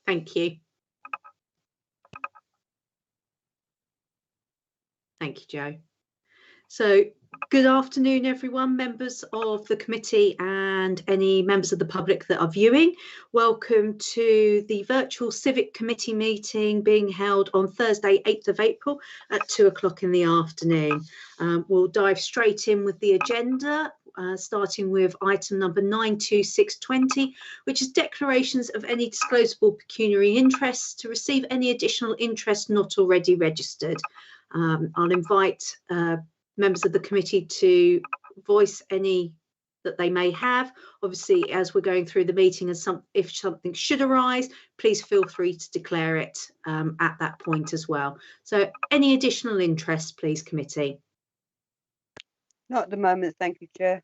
Thank you. Thank you, Joe. So good afternoon, everyone, members of the committee and any members of the public that are viewing. Welcome to the virtual Civic Committee meeting being held on Thursday, 8th of April at 2 o'clock in the afternoon. We'll dive straight in with the agenda, starting with item number 92620, which is declarations of any disclosable pecuniary interests to receive any additional interest not already registered. I'll invite members of the committee to voice any that they may have. Obviously, as we're going through the meeting, and if something should arise, please feel free to declare it at that point as well. So any additional interest, please, committee? Not at the moment, thank you, Chair.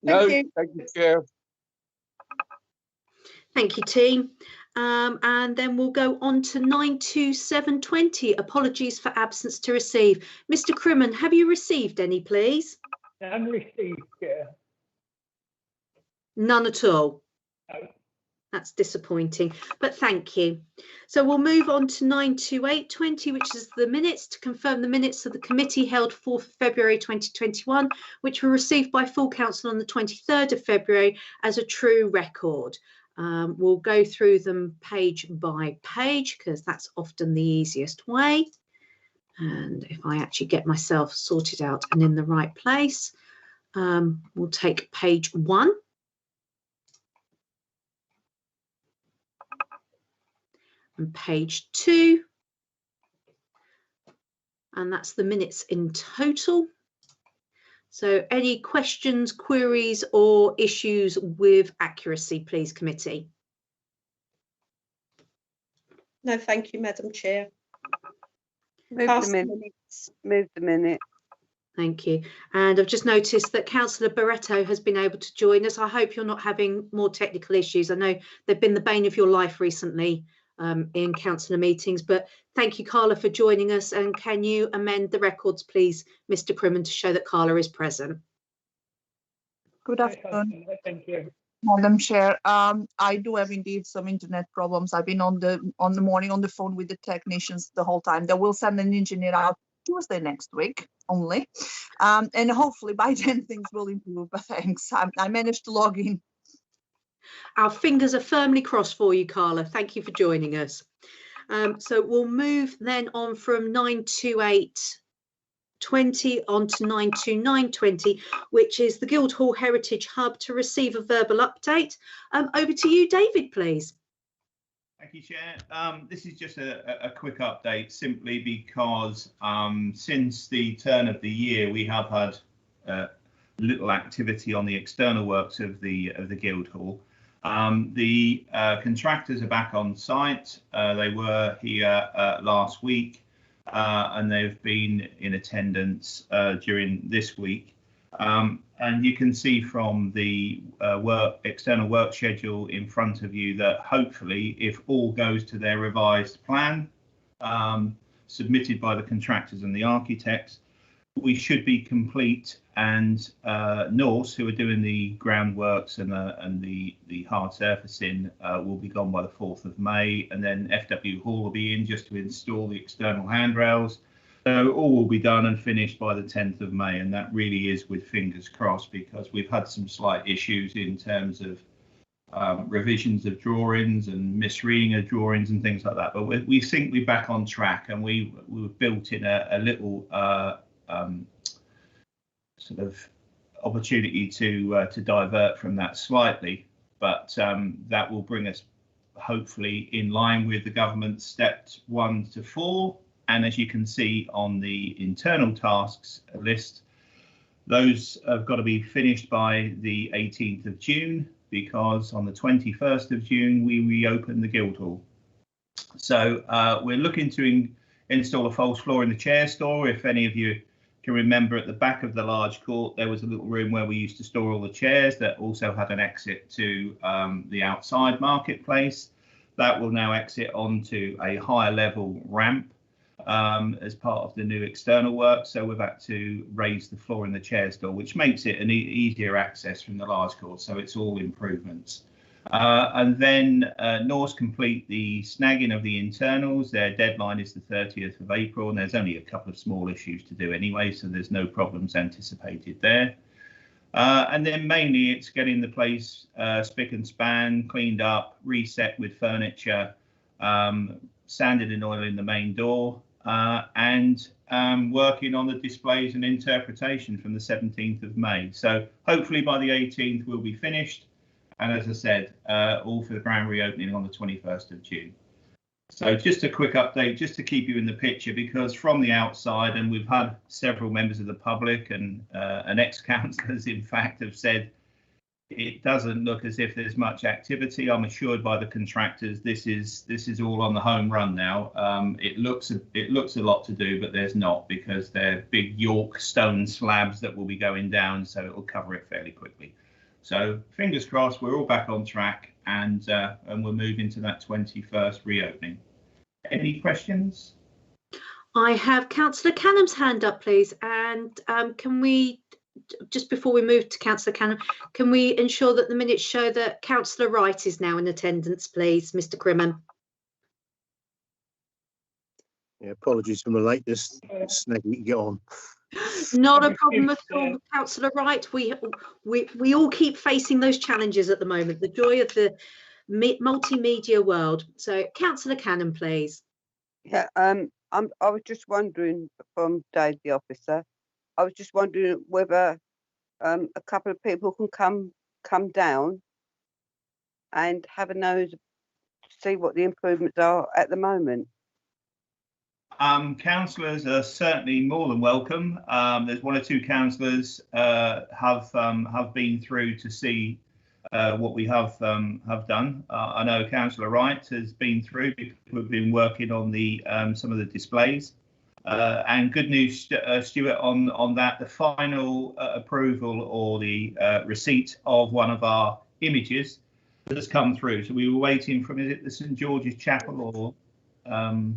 No, thank you, Chair. Thank you, team. And then we'll go on to 92720. Apologies for absence to receive. Mr. Crimmen, have you received any, please? None received, Chair. None at all. No. That's disappointing, but thank you. So we'll move on to 92820, which is the minutes, to confirm the minutes of the committee held 4th February 2021, which were received by full council on the 23rd of February as a true record. We'll go through them page by page because that's often the easiest way. And if I actually get myself sorted out and in the right place, we'll take page 1. And page 2. And that's the minutes in total. So any questions, queries or issues with accuracy, please, committee? No, thank you, Madam Chair. Move the minute. Thank you. And I've just noticed that Councillor Barretto has been able to join us. I hope you're not having more technical issues. I know they've been the bane of your life recently in councillor meetings, but thank you, Carla, for joining us. And can you amend the records, please, Mr. Crimmen, to show that Carla is present? Good afternoon, Thank you. Madam Chair. I do have indeed some internet problems. I've been on the morning on the phone with the technicians the whole time. They will send an engineer out Tuesday next week only, and hopefully by then things will improve. But thanks, I managed to log in. Our fingers are firmly crossed for you, Carla. Thank you for joining us. So we'll move then on from 92820 on to 92920, which is the Guildhall Heritage Hub, to receive a verbal update. Over to you, David, please. Thank you, Chair. This is just a quick update, simply because since the turn of the year, we have had little activity on the external works of the Guildhall. The contractors are back on site. They were here last week and they've been in attendance during this week. And you can see from the external work schedule in front of you that hopefully, if all goes to their revised plan submitted by the contractors and the architects, we should be complete, and Norse, who are doing the groundworks and the hard surfacing, will be gone by the 4th of May, and then FW Hall will be in just to install the external handrails. So all will be done and finished by the 10th of May, and that really is with fingers crossed, because we've had some slight issues in terms of revisions of drawings and misreading of drawings and things like that. But we think we're back on track, and we were built in a little sort of opportunity to divert from that slightly, but that will bring us hopefully in line with the government's steps 1 to 4. And as you can see on the internal tasks list, those have got to be finished by the 18th of June, because on the 21st of June we reopen the Guildhall. So we're looking to install a false floor in the chair store. If any of you can remember, at the back of the large court there was a little room where we used to store all the chairs that also had an exit to the outside marketplace. That will now exit onto a higher level ramp as part of the new external work. So we've had to raise the floor in the chair store, which makes it an easier access from the large court. So it's all improvements. And then Norse complete the snagging of the internals. Their deadline is the 30th of April, and there's only a couple of small issues to do anyway, so there's no problems anticipated there. And then mainly it's getting the place spick and span, cleaned up, reset with furniture, sanded and oiling the main door, and working on the displays and interpretation from the 17th of May. So hopefully by the 18th we'll be finished. And as I said, all for the grand reopening on the 21st of June. So just a quick update, just to keep you in the picture, because from the outside, and we've had several members of the public and ex-councillors, in fact, have said it doesn't look as if there's much activity. I'm assured by the contractors this is all on the home run now. It looks a lot to do, but there's not, because they're big York stone slabs that will be going down, so it will cover it fairly quickly. So fingers crossed, we're all back on track, and we're moving to that 21st reopening. Any questions? I have Councillor Cannam's hand up, please. And can we, just before we move to Councillor Cannam, can we ensure that the minutes show that Councillor Wright is now in attendance, please, Mr. Crimmen? Yeah, apologies for my lateness. Snaggy, get on. Not a problem at all, Councillor Wright. We all keep facing those challenges at the moment. The joy of the multimedia world. So, Councillor Cannam, please. Yeah, I was just wondering, from Dave the officer, I was just wondering whether a couple of people can come down and have a nose to see what the improvements are at the moment. Councillors are certainly more than welcome. There's one or two councillors have been through to see what we have done. I know Councillor Wright has been through because we've been working on the some of the displays. And good news, Stuart, on that, the final approval or the receipt of one of our images has come through. So we were waiting from, is it the St George's Chapel, or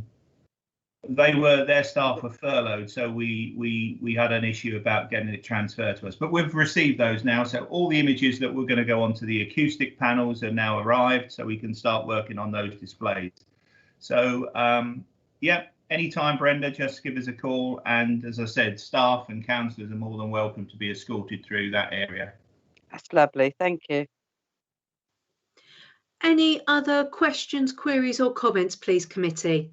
their staff were furloughed, so we had an issue about getting it transferred to us, but we've received those now. So all the images that were going to go onto the acoustic panels are now arrived, so we can start working on those displays. So yeah, anytime, Brenda, just give us a call, and as I said, staff and councillors are more than welcome to be escorted through that area. That's lovely, thank you. Any other questions, queries or comments, please, committee?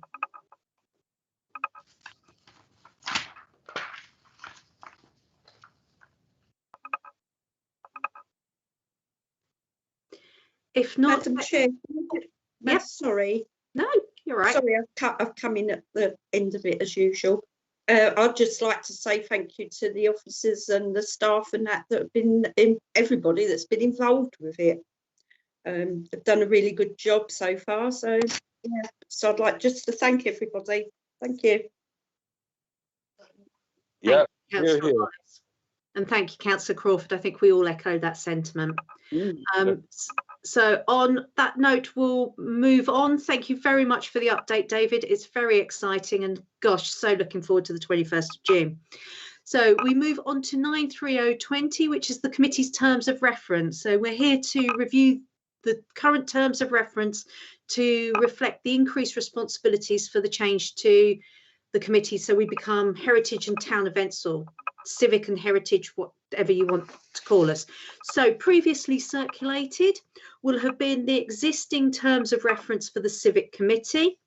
If not, Madam Chair, Yep. sorry. No, you're right. Sorry, I've come in at the end of it as usual. I'd just like to say thank you to the officers and the staff and that have been everybody that's been involved with it. They've done a really good job so far. So yeah, so I'd like just to thank everybody. Thank you. Yeah, Thank you, Councillor Wallace. And thank you, Councillor Crawford. I think we all echo that sentiment. So on that note, we'll move on. Thank you very much for the update, David. It's very exciting, and gosh, so looking forward to the 21st of June. So we move on to 93020, which is the committee's terms of reference. So we're here to review the current terms of reference to reflect the increased responsibilities for the change to the committee, so we become heritage and town events, or civic and heritage, whatever you want to call us. So previously circulated will have been the existing terms of reference for the civic committee.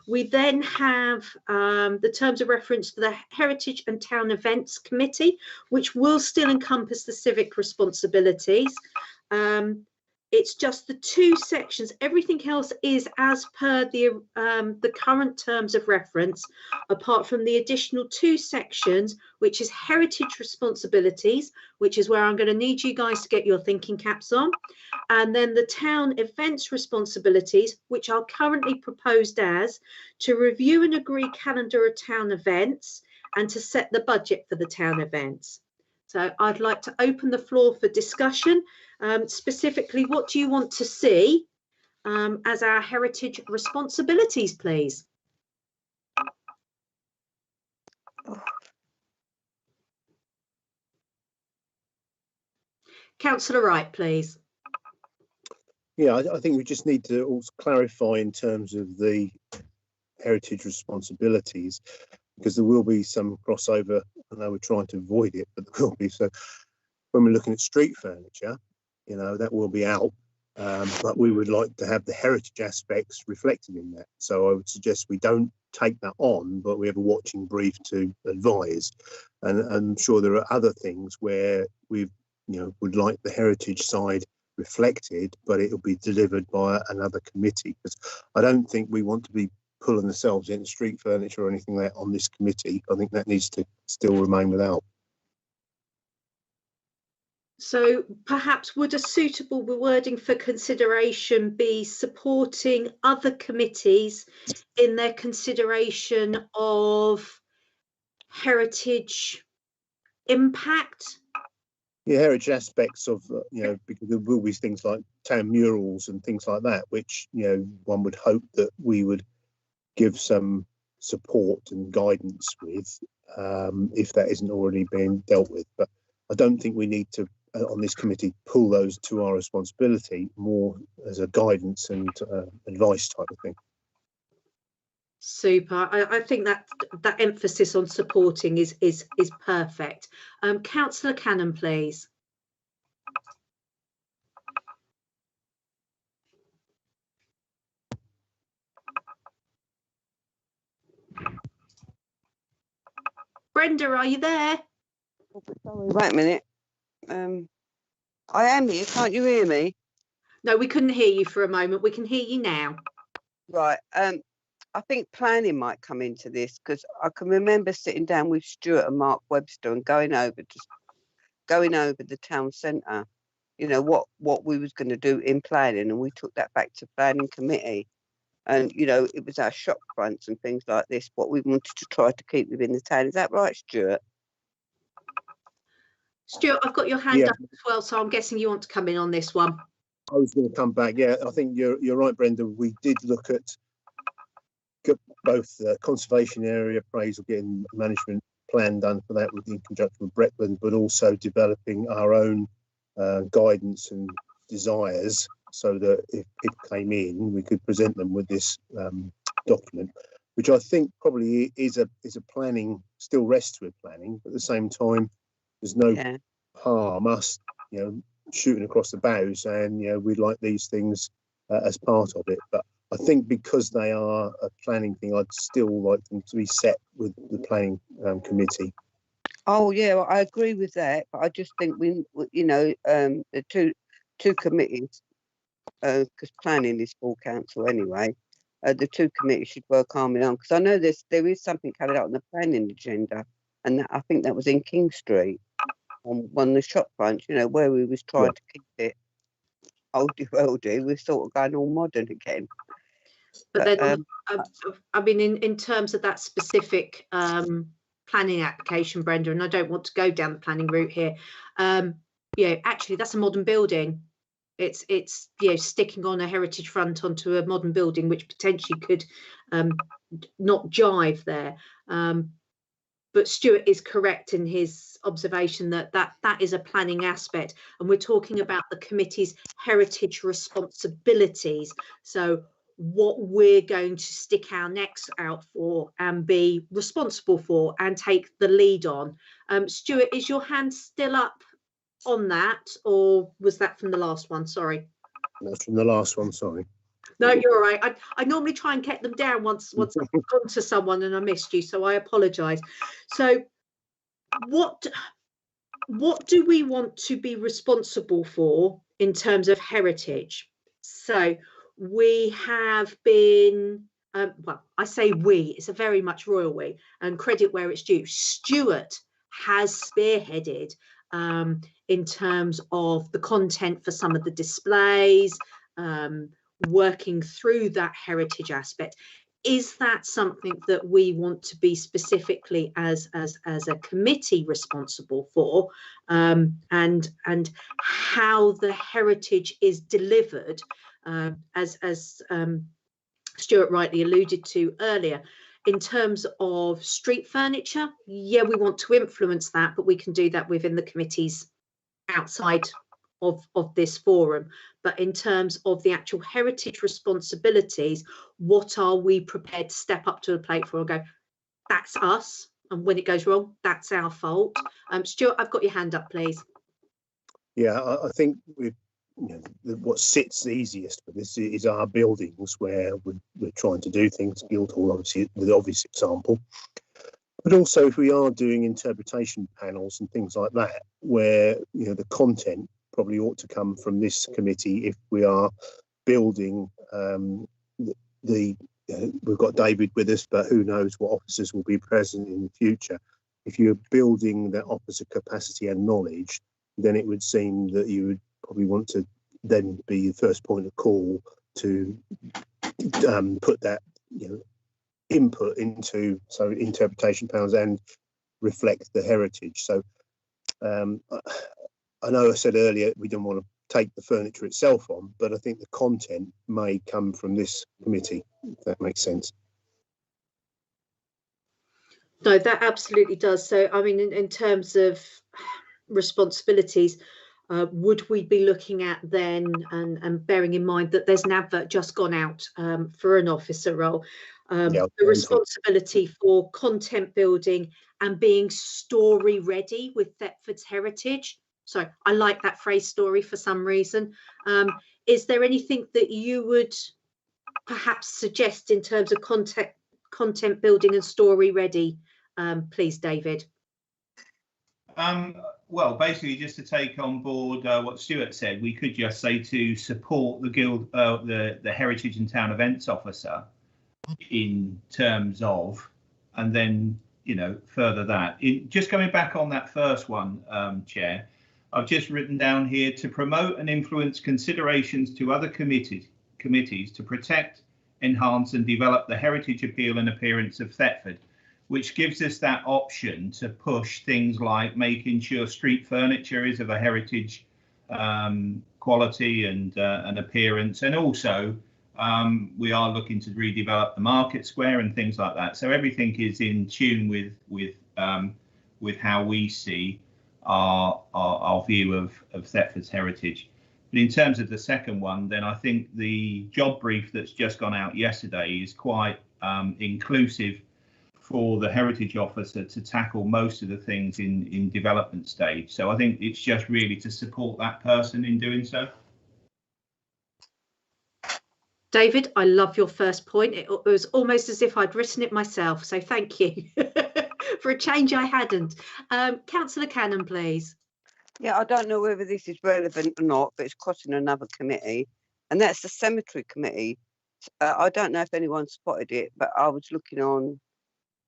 We then have the terms of reference for the heritage and town events committee, which will still encompass the civic responsibilities. It's just the two sections. Everything else is as per the current terms of reference, apart from the additional two sections, which is heritage responsibilities, which is where I'm going to need you guys to get your thinking caps on, and then the town events responsibilities, which are currently proposed as to review and agree calendar of town events and to set the budget for the town events. So I'd like to open the floor for discussion. Specifically, what do you want to see as our heritage responsibilities, please? Councillor Wright, please. Yeah, I think we just need to also clarify in terms of the heritage responsibilities, because there will be some crossover. I know we're trying to avoid it, but there will be. So when we're looking at street furniture, you know, that will be out, but we would like to have the heritage aspects reflected in that. So I would suggest we don't take that on, but we have a watching brief to advise. And I'm sure there are other things where we, would like the heritage side reflected, but it'll be delivered by another committee, because I don't think we want to be pulling ourselves into street furniture or anything like that on this committee. I think that needs to still remain without. So perhaps would a suitable wording for consideration be supporting other committees in their consideration of heritage impact? Yeah, heritage aspects of, because there will be things like town murals and things like that, which, one would hope that we would give some support and guidance with, if that isn't already being dealt with. But I don't think we need to, on this committee, pull those to our responsibility, more as a guidance and advice type of thing. Super. I think that emphasis on supporting is perfect. Councillor Cannon, please. Brenda, are you there? Sorry, wait a minute. I am here. Can't you hear me? No, we couldn't hear you for a moment. We can hear you now. Right. I think planning might come into this, because I can remember sitting down with Stuart and Mark Webster and going over the town centre, what we was going to do in planning, and we took that back to planning committee. And, it was our shop fronts and things like this, what we wanted to try to keep within the town. Is that right, Stuart? Stuart, I've got your hand up as well, so I'm guessing you want to come in on this one. I was going to come back. Yeah, I think you're right, Brenda. We did look at both the conservation area appraisal, getting a management plan done for that in conjunction with Bretland, but also developing our own guidance and desires, so that if people came in, we could present them with this document, which I think probably is a planning, still rests with planning, but at the same time, there's no harm us, shooting across the bow saying, we'd like these things as part of it. But I think because they are a planning thing, I'd still like them to be set with the planning committee. Oh yeah, well, I agree with that, but I just think we, the two committees, because planning is full council anyway. The two committees should work arm in arm, because I know there is something coming out on the planning agenda, and I think that was in King Street on one of the shop fronts, where we was trying to keep it oldie worldy. We're sort of going all modern again. But then, I mean, in terms of that specific planning application, Brenda, and I don't want to go down the planning route here. Actually, that's a modern building. It's sticking on a heritage front onto a modern building, which potentially could not jive there. But Stuart is correct in his observation that is a planning aspect, and we're talking about the committee's heritage responsibilities. So what we're going to stick our necks out for and be responsible for and take the lead on. Stuart, is your hand still up on that, or was that from the last one? Sorry. That's from the last one, sorry. No, you're all right. I normally try and get them down once I've gone to someone and I missed you, so I apologise. So what do we want to be responsible for in terms of heritage? So we have been, well, I say we, it's a very much royal we, and credit where it's due. Stuart has spearheaded in terms of the content for some of the displays, working through that heritage aspect. Is that something that we want to be specifically as a committee responsible for, and how the heritage is delivered, as Stuart rightly alluded to earlier, in terms of street furniture? Yeah, we want to influence that, but we can do that within the committee's outside of this forum, but in terms of the actual heritage responsibilities, what are we prepared to step up to the plate for and go, that's us, and when it goes wrong, that's our fault. Stuart, I've got your hand up, please. Yeah, I think what sits easiest for this is our buildings, where we're trying to do things. Guildhall, obviously, the obvious example. But also, if we are doing interpretation panels and things like that, where the content probably ought to come from this committee. If we are building we've got David with us, but who knows what officers will be present in the future. If you're building that officer capacity and knowledge, then it would seem that you would probably want to then be the first point of call to put that input into interpretation panels and reflect the heritage. So I know I said earlier we don't want to take the furniture itself on, but I think the content may come from this committee, if that makes sense. No, that absolutely does. So, I mean, in terms of responsibilities, would we be looking at then, and bearing in mind that there's an advert just gone out for an officer role, the responsibility for content building and being story ready with Thetford's heritage? So I like that phrase, story, for some reason. Is there anything that you would perhaps suggest in terms of content building and story ready, please, David? Well, basically, just to take on board what Stuart said, we could just say to support the guild, the Heritage and Town Events Officer, in terms of, and then further that. Just coming back on that first one, Chair, I've just written down here to promote and influence considerations to other committees to protect, enhance and develop the heritage appeal and appearance of Thetford, which gives us that option to push things like making sure street furniture is of a heritage quality and appearance, and also we are looking to redevelop the market square and things like that. So everything is in tune with how we see our view of Thetford's heritage. But in terms of the second one, then I think the job brief that's just gone out yesterday is quite inclusive for the heritage officer to tackle most of the things in development stage. So I think it's just really to support that person in doing so. David, I love your first point. It was almost as if I'd written it myself. So thank you. For a change, I hadn't. Councillor Cannon, please. Yeah, I don't know whether this is relevant or not, but it's crossing another committee, and that's the cemetery committee. I don't know if anyone spotted it, but I was looking on,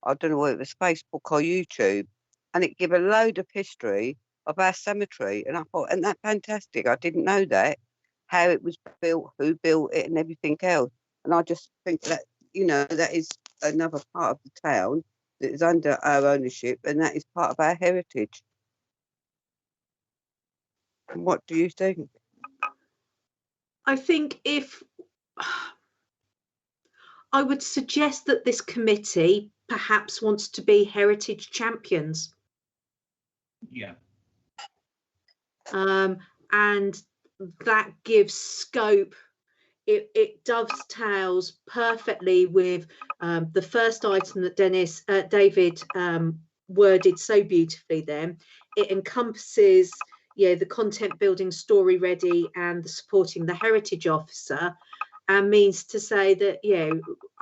I don't know whether it was Facebook or YouTube, and it gave a load of history of our cemetery, and I thought, isn't that fantastic? I didn't know that, how it was built, who built it, and everything else. And I just think that, that is another part of the town that is under our ownership, and that is part of our heritage. And what do you think? I think I would suggest that this committee perhaps wants to be heritage champions. Yeah. And that gives scope. It dovetails perfectly with the first item that David worded so beautifully there. It encompasses the content building, story ready, and the supporting the heritage officer, and means to say that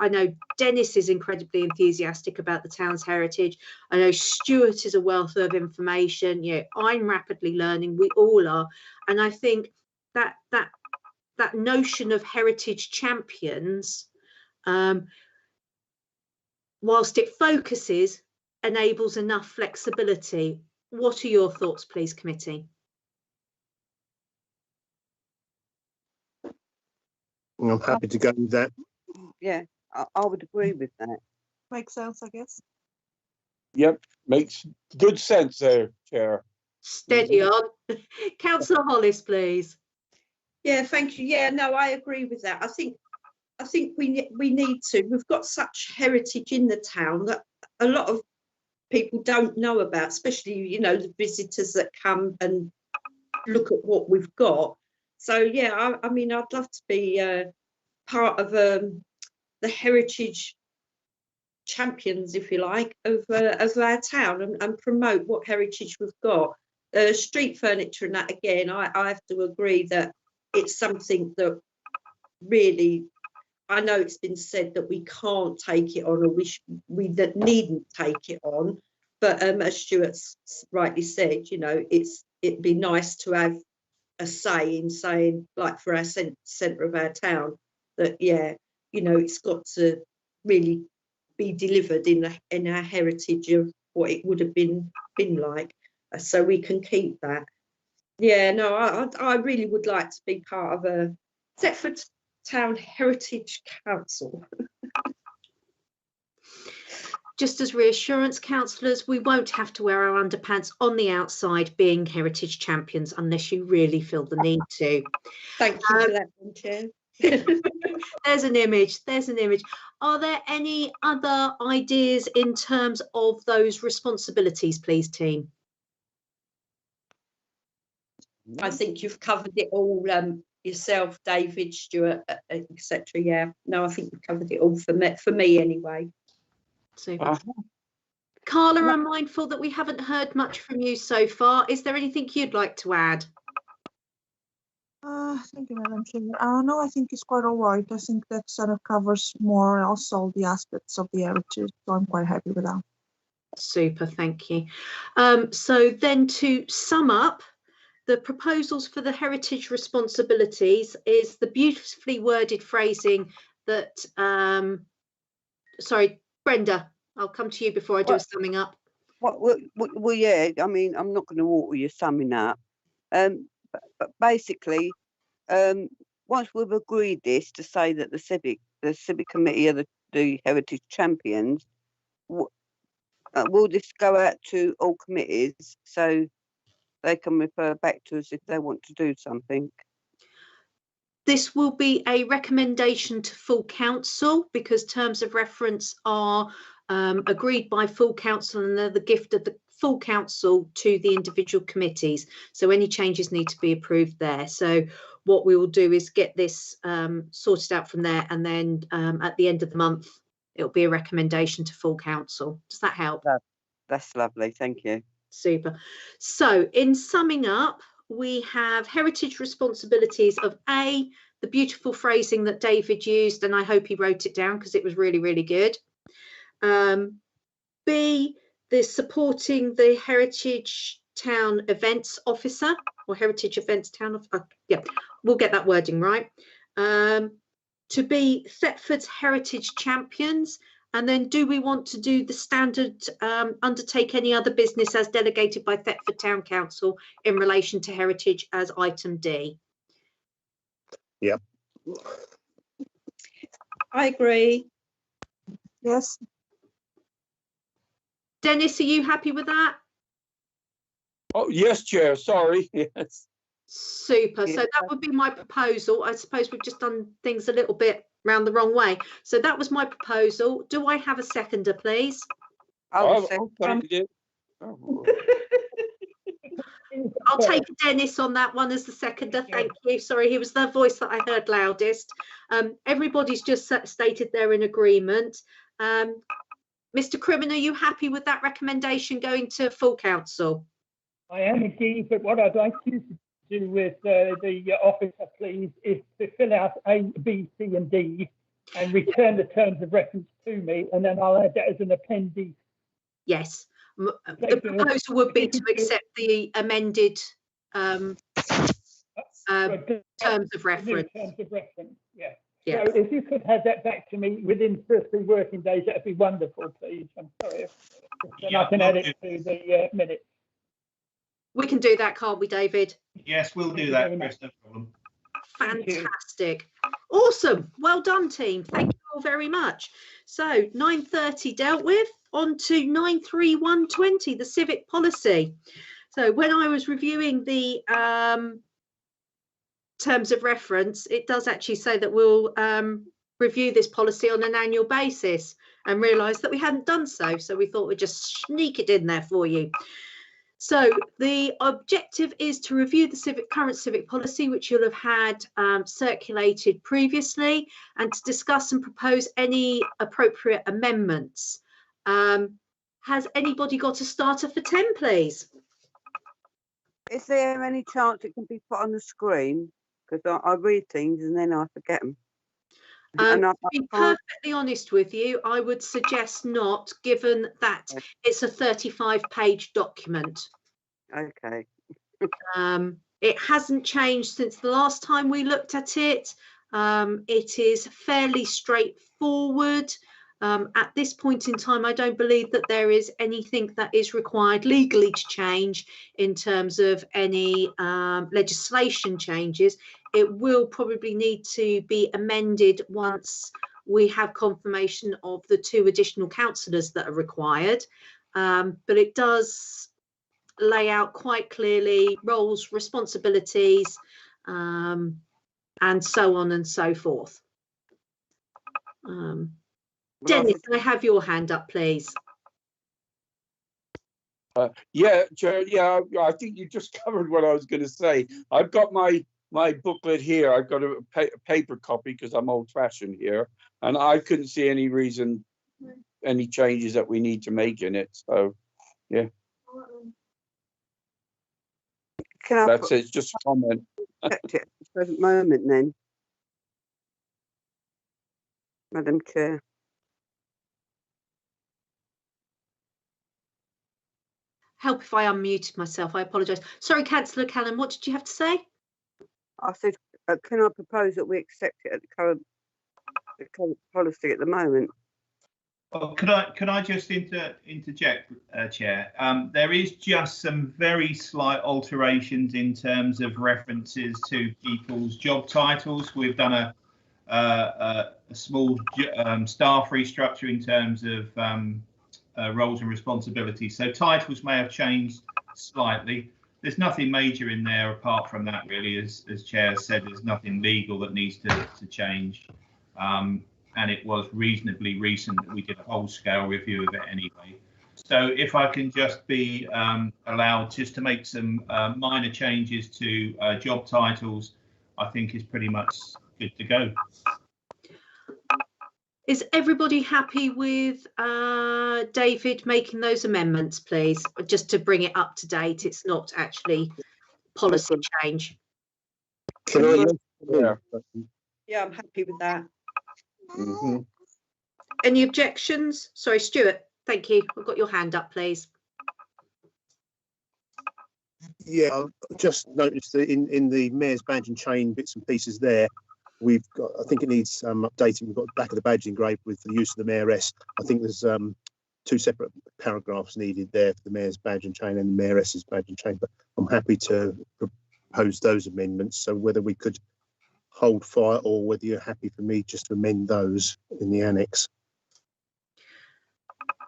I know Dennis is incredibly enthusiastic about the town's heritage. I know Stuart is a wealth of information. I'm rapidly learning. We all are, and I think that notion of heritage champions, whilst it focuses, enables enough flexibility. What are your thoughts, please, committee? I'm happy to go with that. Yeah, I would agree with that. Makes sense, I guess. Yep, makes good sense there, Chair. Steady on. Councillor Hollis, please. Yeah, thank you. Yeah, no, I agree with that. I think we need to. We've got such heritage in the town that a lot of people don't know about, especially the visitors that come and look at what we've got. So yeah, I mean, I'd love to be part of the heritage champions, if you like, of our town and promote what heritage we've got. Street furniture and that, again, I have to agree that it's something that really, I know it's been said that we can't take it on, or we that needn't take it on, but as Stuart's rightly said, you know, it'd be nice to have a say in saying, like, for our centre of our town, that yeah, you know, it's got to really be delivered in our heritage of what it would have been like, so we can keep that. Yeah, no, I really would like to be part of a Thetford Town Heritage Council. Just as reassurance, councillors, we won't have to wear our underpants on the outside being heritage champions unless you really feel the need to. Thank you for that one, Chair. There's an image. Are there any other ideas in terms of those responsibilities, please, team? I think you've covered it all yourself, David, Stuart, etc. Yeah, no, I think you've covered it all for me anyway. Super. Carla, I'm mindful that we haven't heard much from you so far. Is there anything you'd like to add? Thank you, Madam Chair. No, I think it's quite all right. I think that sort of covers more or else all the aspects of the heritage, so I'm quite happy with that. Super, thank you. So then to sum up, the proposals for the heritage responsibilities is the beautifully worded phrasing that, sorry, Brenda, I'll come to you before I do a summing up. Well, yeah, I mean, I'm not going to walk with you summing up. But basically, once we've agreed this to say that the civic committee are the heritage champions, will this go out to all committees so they can refer back to us if they want to do something? This will be a recommendation to full council because terms of reference are agreed by full council and they're the gift of the full council to the individual committees. So any changes need to be approved there. So what we will do is get this sorted out from there, and then at the end of the month, it'll be a recommendation to full council. Does that help? That's lovely. Thank you. Super. So in summing up, we have heritage responsibilities of A, the beautiful phrasing that David used, and I hope he wrote it down because it was really, really good. B, the supporting the Heritage Town Events Officer or Heritage Events Town of, yeah, we'll get that wording right. To be Thetford's Heritage Champions. And then do we want to do the standard undertake any other business as delegated by Thetford Town Council in relation to heritage as item D? Yep. I agree. Yes. Dennis, are you happy with that? Oh, yes, Chair, sorry, yes. Super. So that would be my proposal. I suppose we've just done things a little bit round the wrong way. So that was my proposal. Do I have a seconder, please? I'll take Dennis on that one as the seconder. Thank you. Sorry, he was the voice that I heard loudest. Everybody's just stated they're in agreement. Mr. Crimmon, are you happy with that recommendation going to full council? I am indeed, but what I'd like you to do with the officer, please, is to fill out A, B, C and D and return the terms of reference to me, and then I'll add that as an appendix. Yes. The proposal would be to accept the amended terms of reference. Terms of reference, yeah. Yeah. So if you could have that back to me within 2 or 3 working days, that'd be wonderful, please. I'm sorry. Then I can add it to the minutes. We can do that, can't we, David? Yes, we'll do that, Chris, no problem. Fantastic. Awesome. Well done, team. Thank you all very much. So 9:30 dealt with, on to 93120, the civic policy. So when I was reviewing the terms of reference, it does actually say that we'll review this policy on an annual basis, and realised that we hadn't done so. So we thought we'd just sneak it in there for you. So the objective is to review the current civic policy, which you'll have had circulated previously, and to discuss and propose any appropriate amendments. Has anybody got a starter for 10, please? Is there any chance it can be put on the screen? Because I read things and then I forget them. To be perfectly honest with you, I would suggest not, given that it's a 35-page document. Okay. It hasn't changed since the last time we looked at it. It is fairly straightforward. At this point in time, I don't believe that there is anything that is required legally to change in terms of any legislation changes. It will probably need to be amended once we have confirmation of the 2 additional councillors that are required. But it does lay out quite clearly roles, responsibilities, and so on and so forth. Dennis, can I have your hand up, please? Yeah, Chair, yeah, I think you just covered what I was going to say. I've got my booklet here. I've got a paper copy because I'm old-fashioned here, and I couldn't see any reason, any changes that we need to make in it. So, yeah. That's it. It's just a comment. At the present moment, then, Madam Chair. Help if I unmuted myself. I apologise. Sorry, Councillor Callan, what did you have to say? I said, can I propose that we accept it at the current policy at the moment? Well, could I just interject, Chair? There is just some very slight alterations in terms of references to people's job titles. We've done a small staff restructure in terms of roles and responsibilities. So titles may have changed slightly. There's nothing major in there apart from that, really. As Chair said, there's nothing legal that needs to change. And it was reasonably recent that we did a whole-scale review of it anyway. So if I can just be allowed just to make some minor changes to job titles, I think is pretty much good to go. Is everybody happy with David making those amendments, please? Just to bring it up to date, it's not actually policy change. Can I? Yeah, I'm happy with that. Mm-hmm. Any objections? Sorry, Stuart. Thank you. I've got your hand up, please. Yeah, I just noticed that in the mayor's badge and chain bits and pieces there, we've got, I think it needs updating. We've got the back of the badge engraved with the use of the mayoress. I think there's 2 separate paragraphs needed there for the mayor's badge and chain and the mayoress's badge and chain, but I'm happy to propose those amendments. So whether we could hold fire or whether you're happy for me just to amend those in the annex.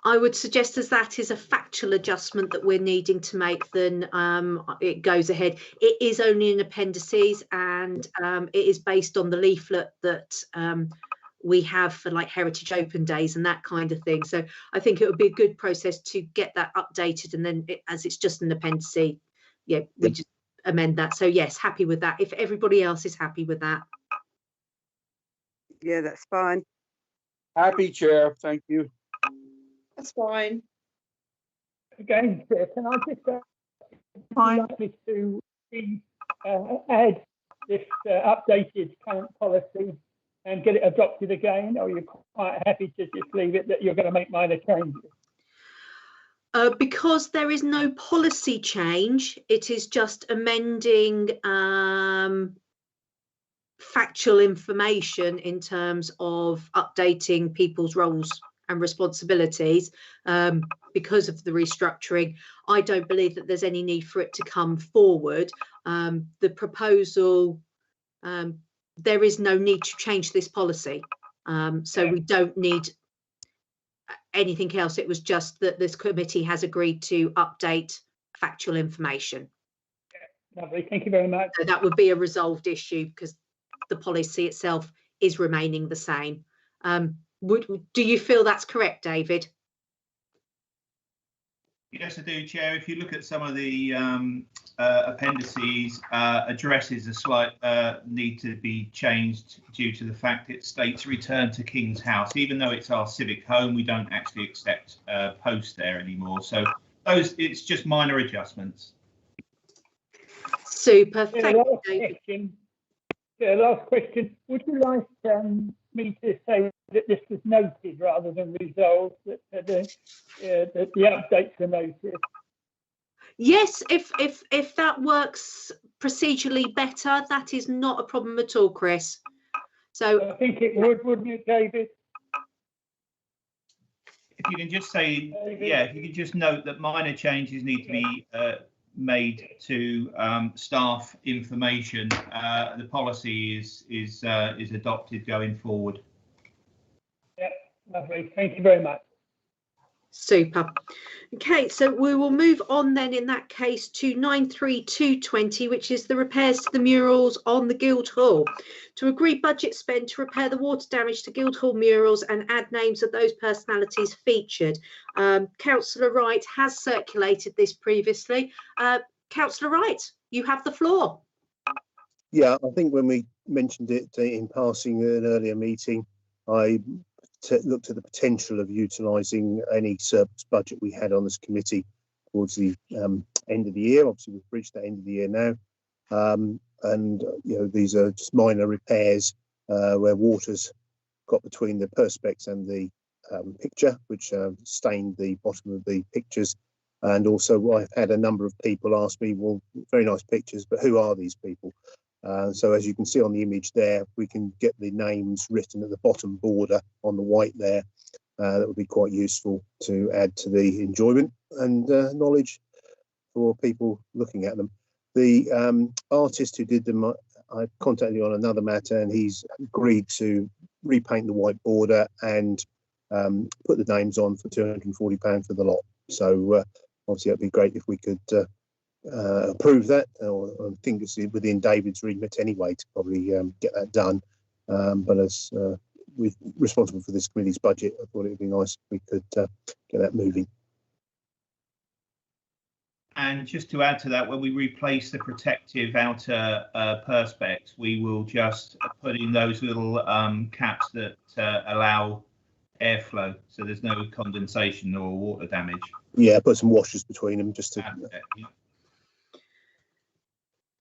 I would suggest as that is a factual adjustment that we're needing to make, then it goes ahead. It is only in appendices, and it is based on the leaflet that we have for like Heritage Open Days and that kind of thing. So I think it would be a good process to get that updated, and then as it's just an appendix, yeah, we just amend that. So yes, happy with that. If everybody else is happy with that. Yeah, that's fine. Happy, Chair. Thank you. That's fine. Again, Chair, can I just like me to add this updated current policy and get it adopted again, or you're quite happy to just leave it that you're going to make minor changes? Because there is no policy change, it is just amending factual information in terms of updating people's roles and responsibilities. Because of the restructuring, I don't believe that there's any need for it to come forward. The proposal, there is no need to change this policy. So we don't need anything else. It was just that this committee has agreed to update factual information. Lovely, thank you very much. So that would be a resolved issue because the policy itself is remaining the same. Do you feel that's correct, David? Yes, I do, Chair. If you look at some of the appendices, addresses need to be changed due to the fact it states return to King's House. Even though it's our civic home, we don't actually accept post there anymore. So it's just minor adjustments. Super. Thank you, David. Last question. Would you like me to say that this was noted rather than resolved, that the updates are noted? Yes, if that works procedurally better, that is not a problem at all, Chris. So I think it would, wouldn't it, David? If you can just say, yeah, if you could just note that minor changes need to be made to staff information. The policy is adopted going forward. Yep, lovely. Thank you very much. Super. Okay, so we will move on then in that case to 93220, which is the repairs to the murals on the Guildhall. To agree budget spend to repair the water damage to Guildhall murals and add names of those personalities featured. Councillor Wright has circulated this previously. Councillor Wright, you have the floor. Yeah, I think when we mentioned it in passing in an earlier meeting, I looked at the potential of utilising any surplus budget we had on this committee towards the end of the year. Obviously, we've reached that end of the year now, and you know, these are just minor repairs where water's got between the perspex and the picture, which stained the bottom of the pictures. And also, I've had a number of people ask me, well, very nice pictures, but who are these people? So as you can see on the image there, we can get the names written at the bottom border on the white there. That would be quite useful to add to the enjoyment and knowledge for people looking at them. The artist who did them, I contacted you on another matter, and he's agreed to repaint the white border and put the names on for £240 for the lot. So obviously that'd be great if we could approve that, or I think it's within David's remit anyway to probably get that done. But as we're responsible for this committee's budget, I thought it would be nice if we could get that moving. And just to add to that, when we replace the protective outer perspex, we will just put in those little caps that allow airflow, so there's no condensation or water damage. Yeah, put some washers between them just to. Yeah.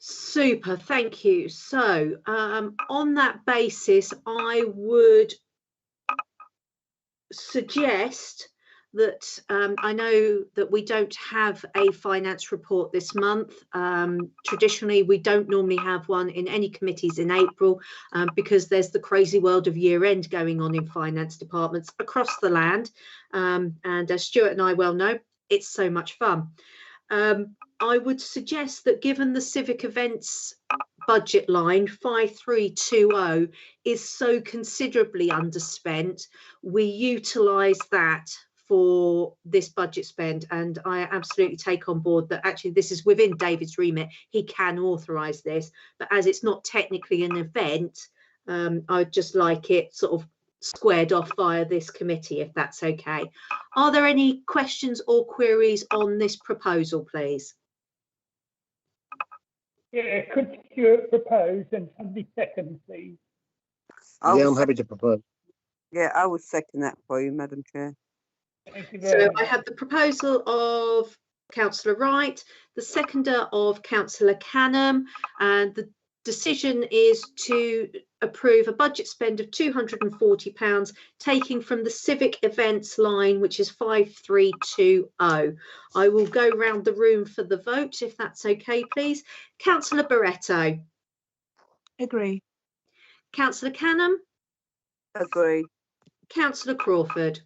Super, thank you. So on that basis, I would suggest that I know that we don't have a finance report this month. Traditionally, we don't normally have one in any committees in April because there's the crazy world of year end going on in finance departments across the land. And as Stuart and I well know, it's so much fun. I would suggest that given the civic events budget line 5320 is so considerably underspent, we utilise that for this budget spend, and I absolutely take on board that actually this is within David's remit. He can authorise this, but as it's not technically an event, I'd just like it sort of squared off via this committee, if that's okay. Are there any questions or queries on this proposal, please? Yeah, could you propose and somebody second, please? Yeah, I'm happy to propose. Yeah, I would second that for you, Madam Chair. Thank you very So much. I have the proposal of Councillor Wright, the seconder of Councillor Canham, and the decision is to approve a budget spend of £240, taking from the civic events line, which is 5320. I will go round the room for the vote, if that's okay, please. Councillor Barretto. Agree. Councillor Canham. Agree. Councillor Crawford.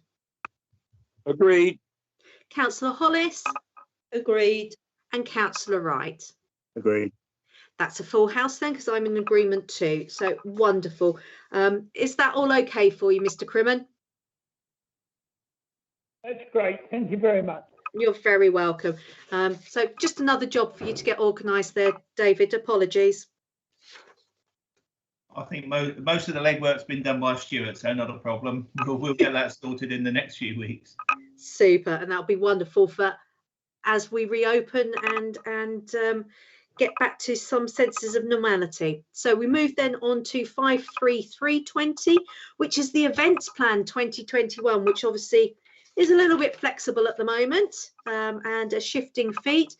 Agreed. Councillor Hollis. Agreed. And Councillor Wright. Agreed. That's a full house then, because I'm in agreement too. So wonderful. Is that all okay for you, Mr. Crimmen? That's great. Thank you very much. You're very welcome. So just another job for you to get organised there, David. Apologies. I think most of the legwork's been done by Stuart, so not a problem. We'll get that sorted in the next few weeks. Super, and that'll be wonderful for as we reopen and get back to some senses of normality. So we move then on to 53320, which is the events plan 2021, which obviously is a little bit flexible at the moment and a shifting feet.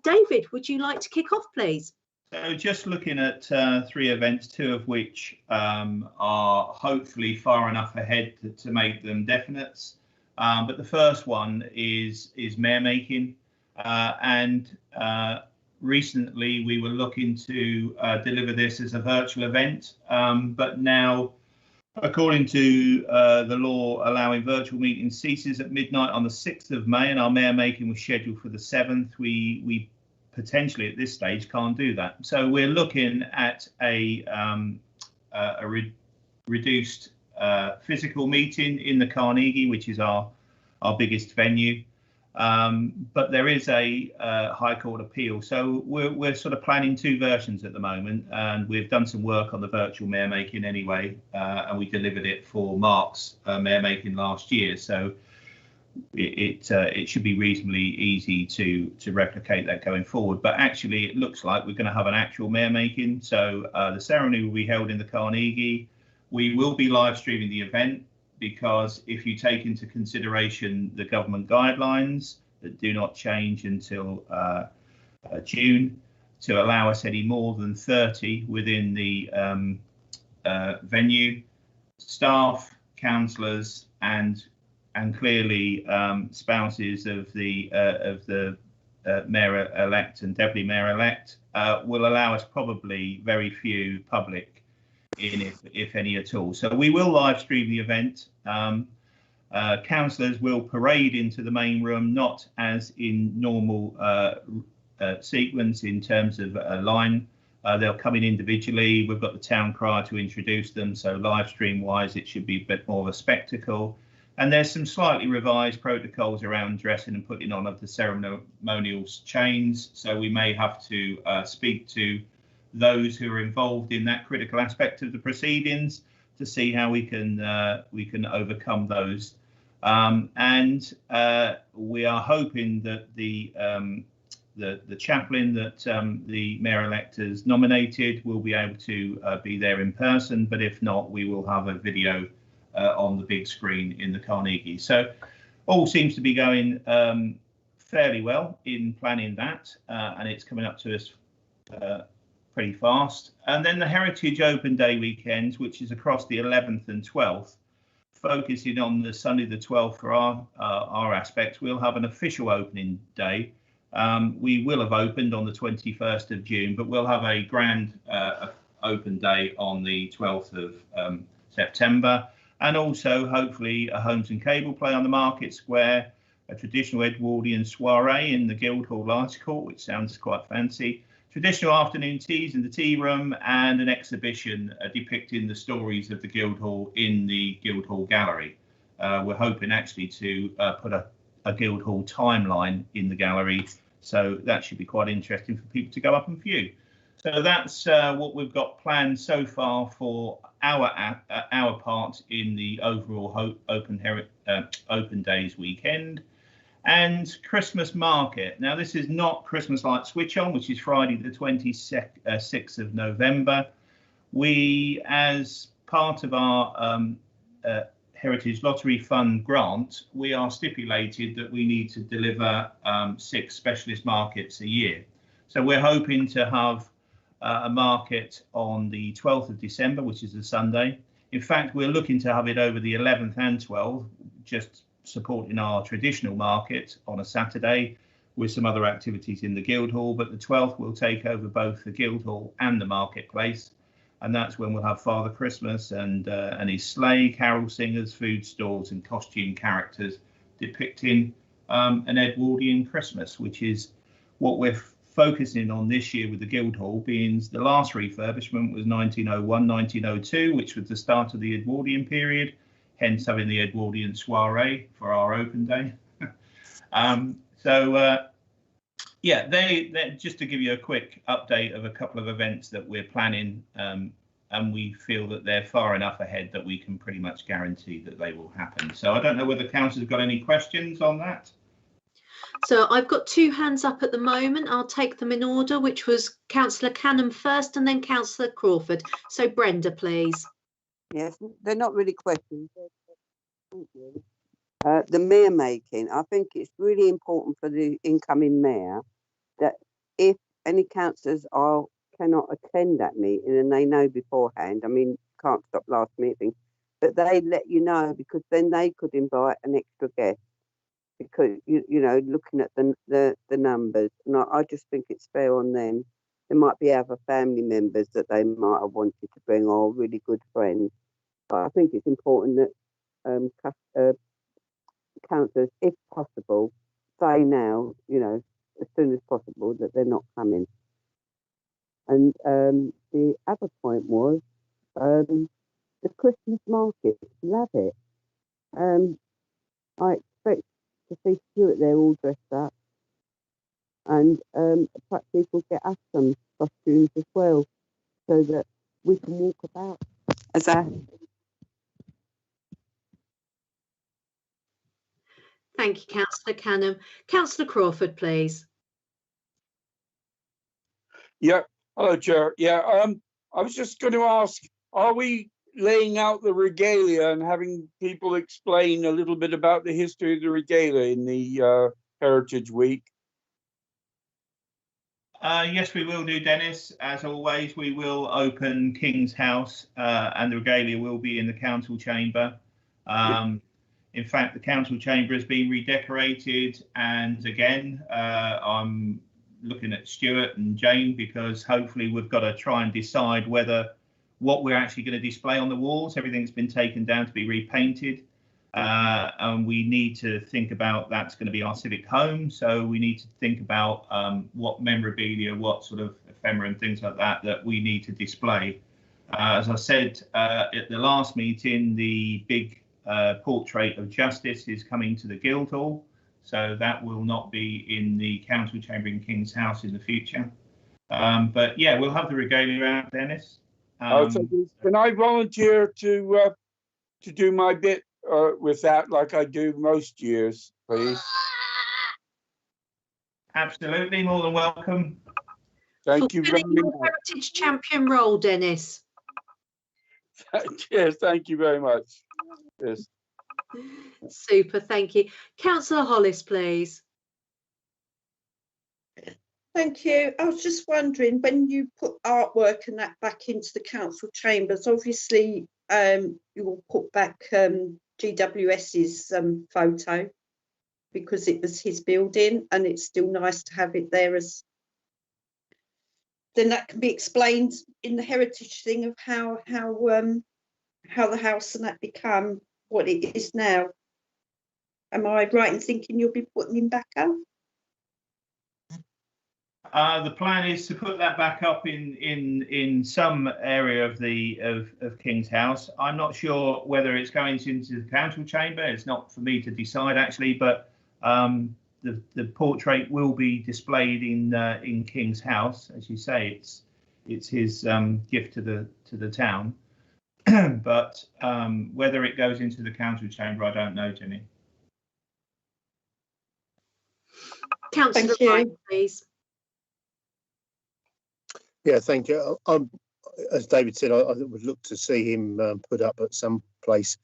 David, would you like to kick off, please? So just looking at 3 events, 2 of which are hopefully far enough ahead to make them definites. But the first one is mayor making, and recently we were looking to deliver this as a virtual event, but now, according to the law allowing virtual meetings ceases at midnight on the 6th of May, and our mayor making was scheduled for the 7th. We potentially at this stage can't do that. So we're looking at a reduced physical meeting in the Carnegie, which is our biggest venue. But there is a High Court appeal. So we're sort of planning 2 versions at the moment, and we've done some work on the virtual mayor making anyway, and we delivered it for Mark's mayor making last year. So it should be reasonably easy to replicate that going forward. But actually, it looks like we're going to have an actual mayor making. So the ceremony will be held in the Carnegie. We will be live streaming the event, because if you take into consideration the government guidelines that do not change until June, to allow us any more than 30 within the venue, staff, councillors, and clearly spouses of the mayor-elect and deputy mayor-elect, will allow us probably very few public in, if any at all. So we will live stream the event. Councillors will parade into the main room, not as in normal sequence in terms of a line. They'll come in individually. We've got the town crier to introduce them, so live stream wise it should be a bit more of a spectacle. And there's some slightly revised protocols around dressing and putting on of the ceremonial chains, so we may have to speak to those who are involved in that critical aspect of the proceedings to see how we can overcome those. And we are hoping that the chaplain that the mayor-elect has nominated will be able to be there in person, but if not, we will have a video on the big screen in the Carnegie. So all seems to be going fairly well in planning that, and it's coming up to us pretty fast. And then the Heritage Open Day weekend, which is across the 11th and 12th, focusing on the Sunday the 12th for our aspects. We'll have an official opening day. We will have opened on the 21st of June, but we'll have a grand open day on the 12th of September, and also hopefully a Homes and Cable play on the Market Square, a traditional Edwardian soiree in the Guildhall Arts Court, which sounds quite fancy, traditional afternoon teas in the tea room, and an exhibition depicting the stories of the Guildhall in the Guildhall Gallery. We're hoping actually to put a Guildhall timeline in the gallery, so that should be quite interesting for people to go up and view. So that's what we've got planned so far for our part in the overall Open Days weekend. And Christmas market. Now, this is not Christmas Light Switch On, which is Friday the 26th of November. We, as part of our Heritage Lottery Fund grant, we are stipulated that we need to deliver 6 specialist markets a year. So we're hoping to have a market on the 12th of December, which is a Sunday. In fact, we're looking to have it over the 11th and 12th, just supporting our traditional market on a Saturday with some other activities in the Guildhall, but the 12th will take over both the Guildhall and the marketplace, and that's when we'll have Father Christmas and his sleigh, carol singers, food stalls and costume characters depicting an Edwardian Christmas, which is what we're focusing on this year with the Guildhall, being the last refurbishment was 1901, 1902, which was the start of the Edwardian period, hence having the Edwardian soiree for our open day. Yeah, they just to give you a quick update of a couple of events that we're planning, and we feel that they're far enough ahead that we can pretty much guarantee that they will happen. So I don't know whether council have got any questions on that. So I've got two hands up at the moment. I'll take them in order, which was Councillor Canham first and then Councillor Crawford. So Brenda, please. Yes, they're not really questions. The mayor making, I think it's really important for the incoming mayor that if any councillors cannot attend that meeting and they know beforehand, I mean, can't stop last meeting, but they let you know, because then they could invite an extra guest, because you know, looking at the numbers, and I just think it's fair on them. There might be other family members that they might have wanted to bring, or really good friends, but I think it's important that councillors, if possible, say now, you know, as soon as possible, that they're not coming. And the other point was the Christmas market. Love it. I expect to see Stuart there all dressed up, and perhaps he will get us some costumes as well, so that we can walk about as a. Thank you, Councillor Canham. Councillor Crawford, please. Yeah, hello, Chair. Yeah, I was just going to ask, are we laying out the regalia and having people explain a little bit about the history of the regalia in the Heritage Week? Yes, we will do, Dennis. As always, we will open King's House and the regalia will be in the council chamber. In fact, the council chamber has been redecorated, and again, I'm looking at Stuart and Jane, because hopefully we've got to try and decide what we're actually going to display on the walls. Everything's been taken down to be repainted, and we need to think about, that's going to be our civic home, so we need to think about what memorabilia, what sort of ephemera and things like that we need to display. As I said at the last meeting, the big portrait of Justice is coming to the Guildhall, so that will not be in the council chamber in King's House in the future. But yeah, we'll have the regalia out, Dennis. So can I volunteer to do my bit with that, like I do most years, please? Absolutely, more than welcome. Thank you very much. Heritage champion role, Dennis. Yes, thank you very much. Yes. Super, thank you. Councillor Hollis, please. Thank you. I was just wondering, when you put artwork and that back into the council chambers, obviously you will put back GWS's photo, because it was his building, and it's still nice to have it there, as then that can be explained in the heritage thing of how the house and that become what it is now. Am I right in thinking you'll be putting him back up? The plan is to put that back up in some area of King's House. I'm not sure whether it's going into the council chamber. It's not for me to decide, actually, but the portrait will be displayed in King's House. As you say, it's his gift to the town. But whether it goes into the council chamber, I don't know, Jenny. Councillor Wright, please. Yeah, thank you. As David said, I would look to see him put up at some place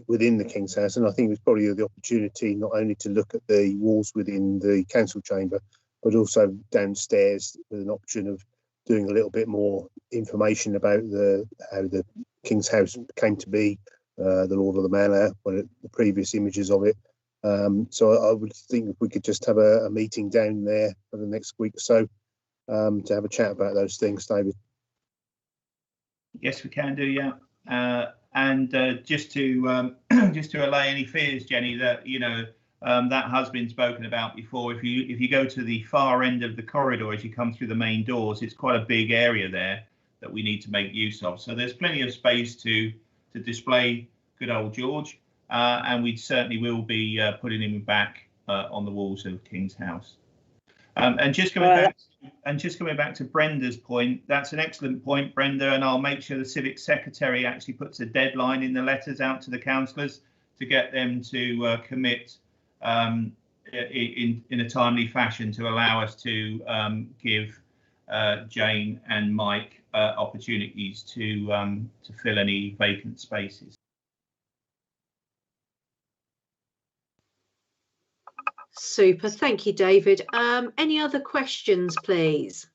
within the King's House, and I think it was probably the opportunity not only to look at the walls within the council chamber, but also downstairs with an option of doing a little bit more information about how the King's House came to be, the Lord of the Manor, the previous images of it. So I would think if we could just have a meeting down there for the next week or so to have a chat about those things, David. Yes, we can do, yeah. And just to allay any fears, Jenny, that that has been spoken about before. If you go to the far end of the corridor as you come through the main doors, it's quite a big area there that we need to make use of. So there's plenty of space to display good old George, and we certainly will be putting him back on the walls of King's House. And just coming back to Brenda's point, that's an excellent point, Brenda, and I'll make sure the Civic Secretary actually puts a deadline in the letters out to the councillors to get them to commit in a timely fashion to allow us to give Jane and Mike opportunities to fill any vacant spaces. Super, thank you, David. Any other questions, please?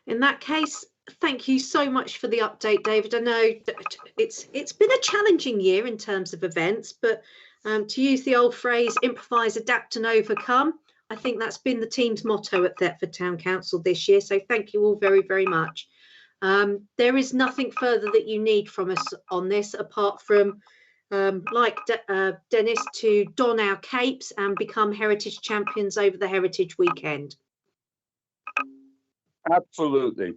In that case, thank you so much for the update, David. I know that it's been a challenging year in terms of events, but to use the old phrase, improvise, adapt and overcome, I think that's been the team's motto at Thetford Town Council this year. So thank you all very, very much. There is nothing further that you need from us on this, apart from, like Dennis, to don our capes and become heritage champions over the Heritage Weekend. Absolutely.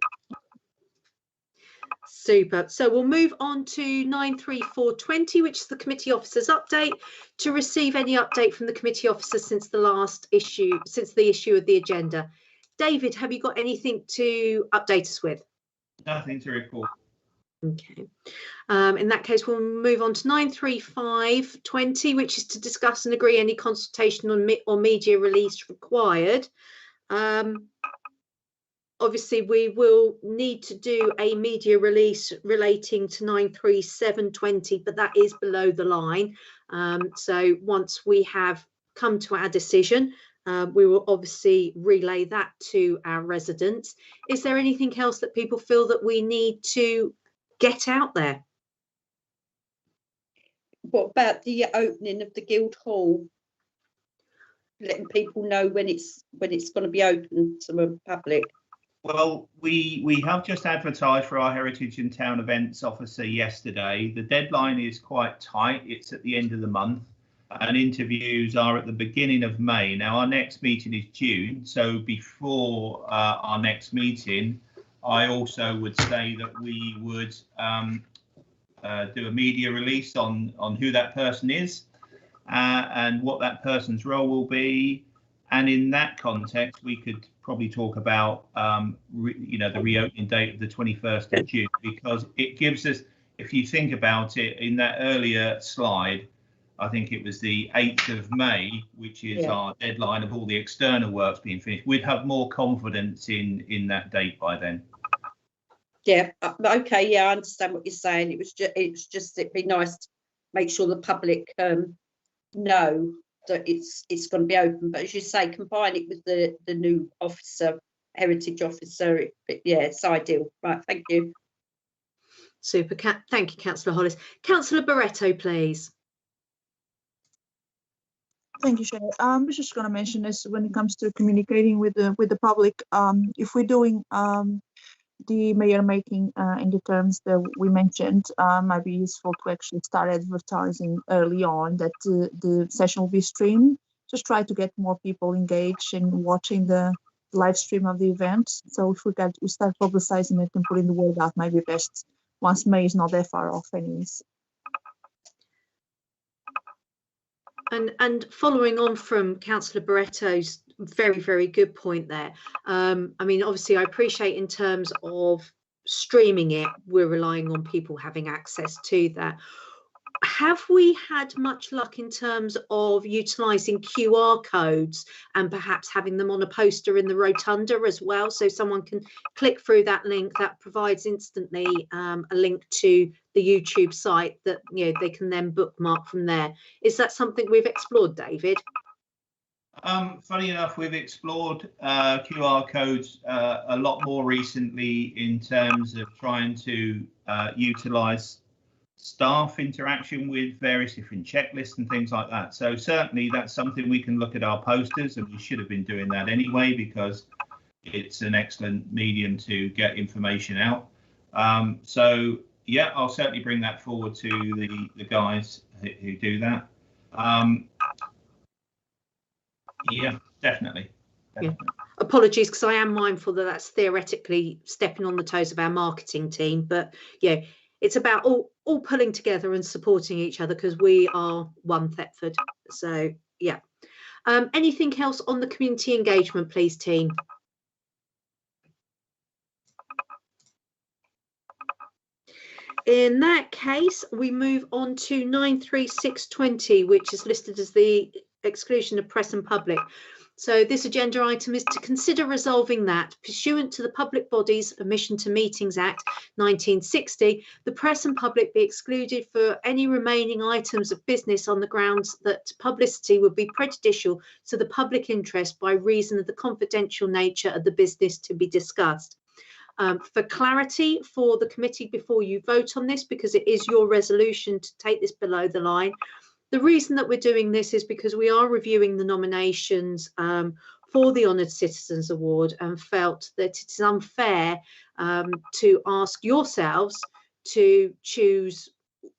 Super. So we'll move on to 93420, which is the committee officers update, to receive any update from the committee officers since the last issue, since the issue of the agenda. David, have you got anything to update us with? Nothing to report. Okay. In that case, we'll move on to 93520, which is to discuss and agree any consultation or media release required. Obviously, we will need to do a media release relating to 93720, but that is below the line. So once we have come to our decision, we will obviously relay that to our residents. Is there anything else that people feel that we need to get out there? What about the opening of the Guildhall? Letting people know when it's going to be open to the public. Well, we have just advertised for our Heritage and Town Events officer yesterday. The deadline is quite tight. It's at the end of the month, and interviews are at the beginning of May. Now, our next meeting is June, so before our next meeting, I also would say that we would do a media release on who that person is and what that person's role will be. And in that context, we could probably talk about, the reopening date of the 21st of June, because it gives us, if you think about it, in that earlier slide, I think it was the 8th of May, which is our deadline of all the external works being finished. We'd have more confidence in that date by then. Yeah, okay, yeah, I understand what you're saying. It'd be nice to make sure the public know that it's going to be open, but as you say, combine it with the new officer, heritage officer. Yeah, it's ideal. Right, thank you. Super. Thank you, Councillor Hollis. Councillor Barretto, please. Thank you, Chair. I was just going to mention this when it comes to communicating with the public. If we're doing the mayor making in the terms that we mentioned, might be useful to actually start advertising early on that the session will be streamed. Just try to get more people engaged in watching the live stream of the event. So if we start publicizing it and putting the word out, might be best once May is not that far off anyways. And following on from Councillor Barretto's very, very good point there. I mean, obviously, I appreciate in terms of streaming it, we're relying on people having access to that. Have we had much luck in terms of utilising QR codes and perhaps having them on a poster in the rotunda as well, so someone can click through that link that provides instantly a link to the YouTube site that they can then bookmark from there? Is that something we've explored, David? Funny enough, we've explored QR codes a lot more recently in terms of trying to utilise staff interaction with various different checklists and things like that. So certainly that's something we can look at our posters, and we should have been doing that anyway because it's an excellent medium to get information out. So yeah, I'll certainly bring that forward to the guys who do that. Yeah, definitely. Yeah. Apologies, because I am mindful that that's theoretically stepping on the toes of our marketing team, but yeah, it's about all pulling together and supporting each other because we are one Thetford. So yeah. Anything else on the community engagement, please, team? in that case, we move on to 93620, which is listed as the exclusion of press and public. So this agenda item is to consider resolving that, pursuant to the Public Bodies Admission to Meetings Act 1960, the press and public be excluded for any remaining items of business on the grounds that publicity would be prejudicial to the public interest by reason of the confidential nature of the business to be discussed. For clarity for the committee before you vote on this, because it is your resolution to take this below the line, the reason that we're doing this is because we are reviewing the nominations for the Honoured Citizens Award and felt that it is unfair to ask yourselves to choose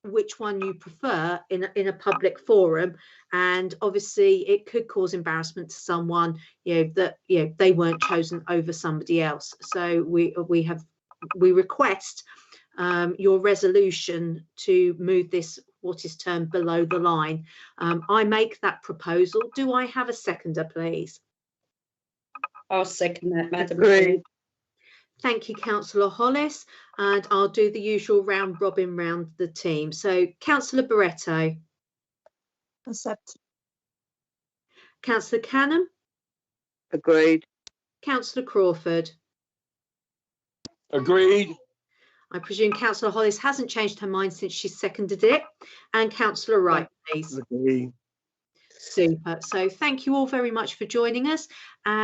which one you prefer in a public forum, and obviously it could cause embarrassment to someone, that they weren't chosen over somebody else. So we request your resolution to move this, what is termed below the line. I make that proposal. Do I have a seconder, please? I'll second that, Madam Agreed. Chair. Thank you, Councillor Hollis, and I'll do the usual round robin round the team. So Councillor Barretto. Accept. Councillor Canham. Agreed. Councillor Crawford. Agreed. I presume Councillor Hollis hasn't changed her mind since she seconded it. And Councillor Wright, please. Agree. Super. So thank you all very much for joining us. And